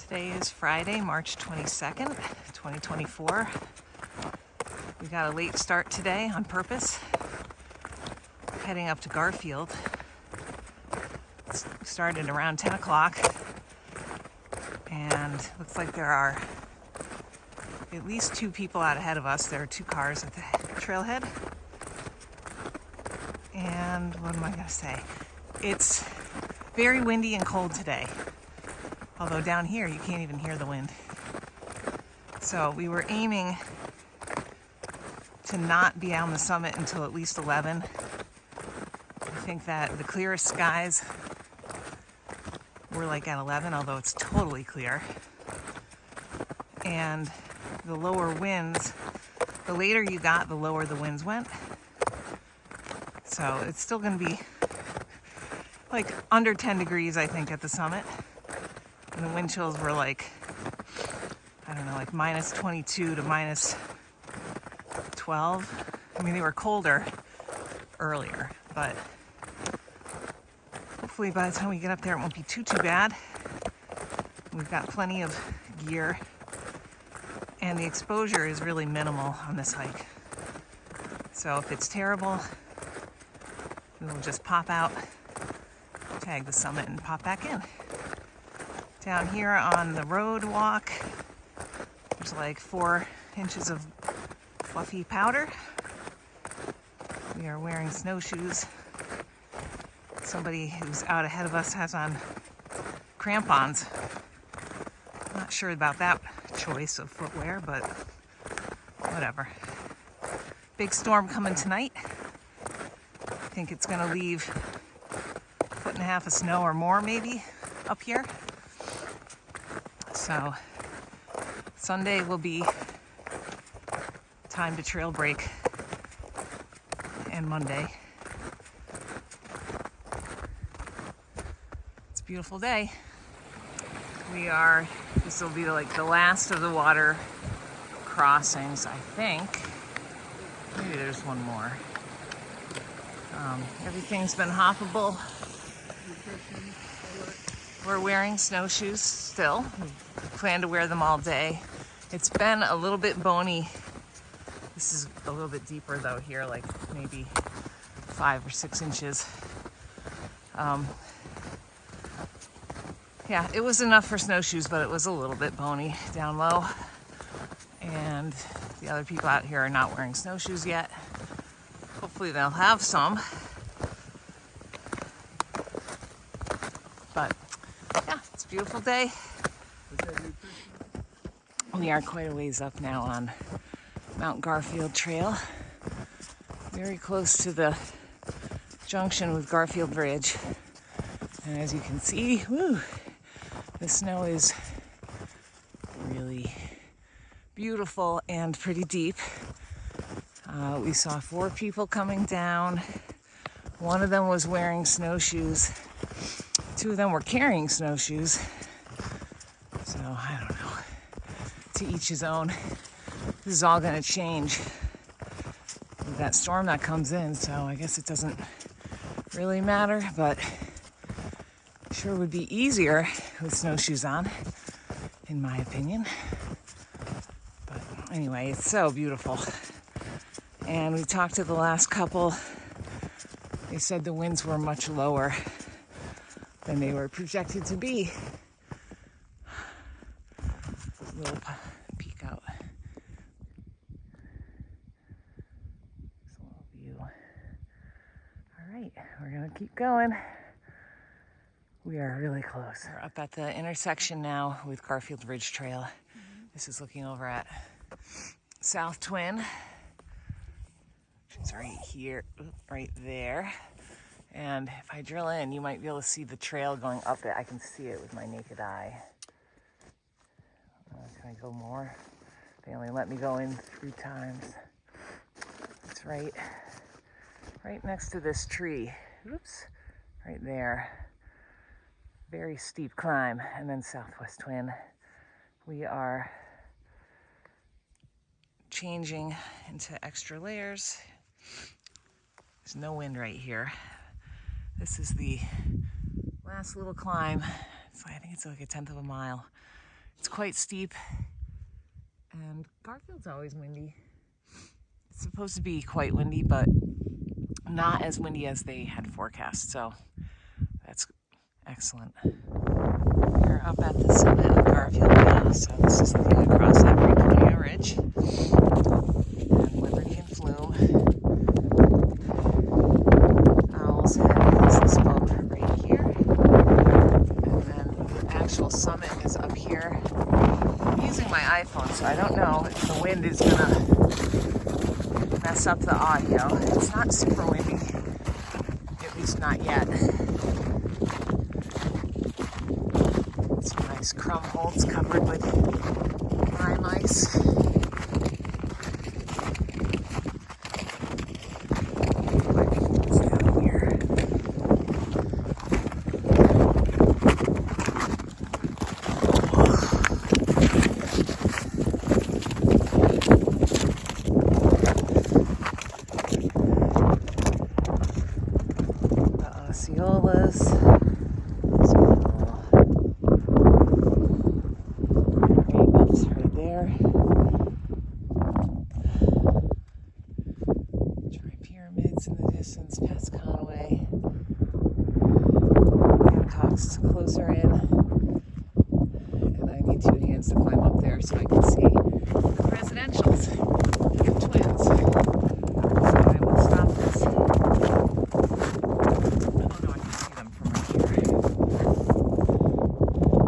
Today is Friday, March 22nd, 2024. We got a late start today on purpose. Heading up to Garfield. Started around 10 o'clock. And looks like there are at least two people out ahead of us. There are two cars at the trailhead. And what am I going to say? It's very windy and cold today. Although down here you can't even hear the wind. So we were aiming to not be on the summit until at least 11. I think that the clearest skies were like at 11, although it's totally clear. And the lower winds, the later you got, the lower the winds went. So it's still going to be like under 10 degrees, I think, at the summit. And the wind chills were like, I don't know, like minus 22 to minus 12. I mean, they were colder earlier, but hopefully by the time we get up there, it won't be too bad. We've got plenty of gear, and the exposure is really minimal on this hike. So if it's terrible, we will just pop out, tag the summit, and pop back in. Down here on the road walk, there's like 4 inches of fluffy powder. We are wearing snowshoes. Somebody who's out ahead of us has on crampons. Not sure about that choice of footwear, but whatever. Big storm coming tonight. I think it's gonna leave 1.5 feet of snow or more maybe up here. So Sunday will be time to trail break, and Monday. It's a beautiful day. This will be like the last of the water crossings, I think. Maybe there's one more. Everything's been hoppable. We're wearing snowshoes still. We plan to wear them all day. It's been a little bit bony. This is a little bit deeper though here, like maybe 5 or 6 inches. Yeah, it was enough for snowshoes, but it was a little bit bony down low. And the other people out here are not wearing snowshoes yet. Hopefully they'll have some. But yeah, it's a beautiful day. We are quite a ways up now on Mount Garfield Trail. Very close to the junction with Garfield Bridge. And as you can see, the snow is really beautiful and pretty deep. We saw 4 people coming down. One of them was wearing snowshoes. 2 of them were carrying snowshoes. So I don't know. To each his own. This is all going to change with that storm that comes in. So I guess it doesn't really matter, but sure would be easier with snowshoes on, in my opinion. But anyway, it's so beautiful. And we talked to the last couple. They said the winds were much lower than they were projected to be. Little peek out. Just a little view. All right, we're gonna keep going. We are really close. We're up at the intersection now with Garfield Ridge Trail. This is looking over at South Twin, which is right here, right there. And if I drill in, you might be able to see the trail going up it. I can see it with my naked eye. Can I go more? They only let me go in 3 times. It's right next to this tree. Oops, right there. Very steep climb. And then Southwest Twin. We are changing into extra layers. There's no wind right here. This is the last little climb. So I think it's like 1/10 of a mile. It's quite steep, and Garfield's always windy. It's supposed to be quite windy, but not as windy as they had forecast, so that's excellent. We're up at the summit of Garfield now, so this is the view across that Victoria Ridge. And Liberty and Flume. Owl's Head is this boat right here. And then the actual summit is up here. I'm using my iPhone, so I don't know if the wind is gonna mess up the audio. It's not super windy, at least not yet. Some nice crumb holes covered with lime ice. Down here. The Osceolas. There. Tri-pyramids in the distance past Conway. Hancock's closer in. And I need 2 hands to climb up there so I can see the presidentials and twins. So I will stop this. Oh no, I can see them from right here.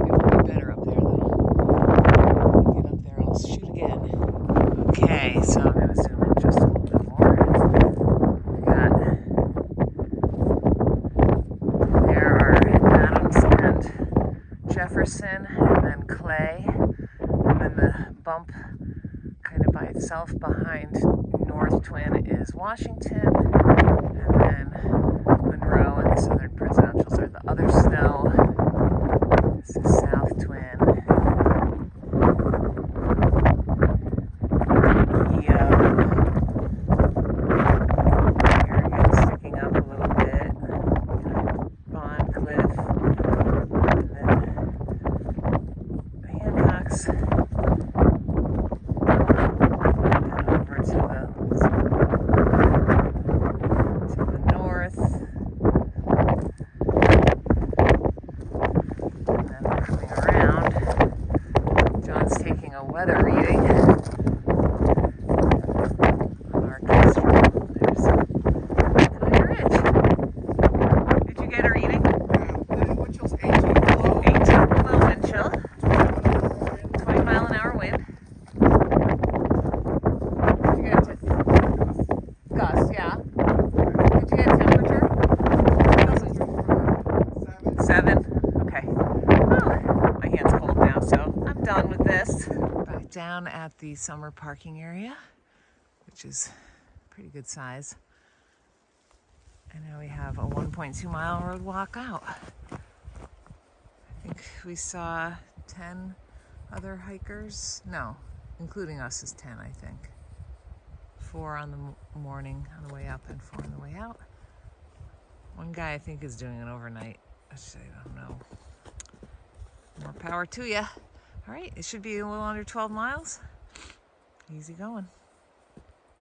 It will be better up there though. Shoot again. Okay, so I'm going to zoom in just a little bit more. We got, there are Adams and Jefferson, and then Clay, and then the bump kind of by itself behind North Twin is Washington, and then Monroe and the Southern Presidentials are the other snow. This is South Twin. A weather reading on our Kestrel. There's Victoria Ridge. Did you get a reading? The wind chill's 18 below. 18 below wind chill. 20 mile an hour wind. Did you get a gust? Yeah. Did you get a temperature? 7. Okay. Oh, my hand's cold now, so I'm done with this. Back down at the summer parking area, which is pretty good size. And now we have a 1.2 mile road walk out. I think we saw 10 other hikers. No, including us is 10, I think. 4 on the morning on the way up and 4 on the way out. One guy I think is doing an overnight. I don't know. More power to you. All right, it should be a little under 12 miles. Easy going.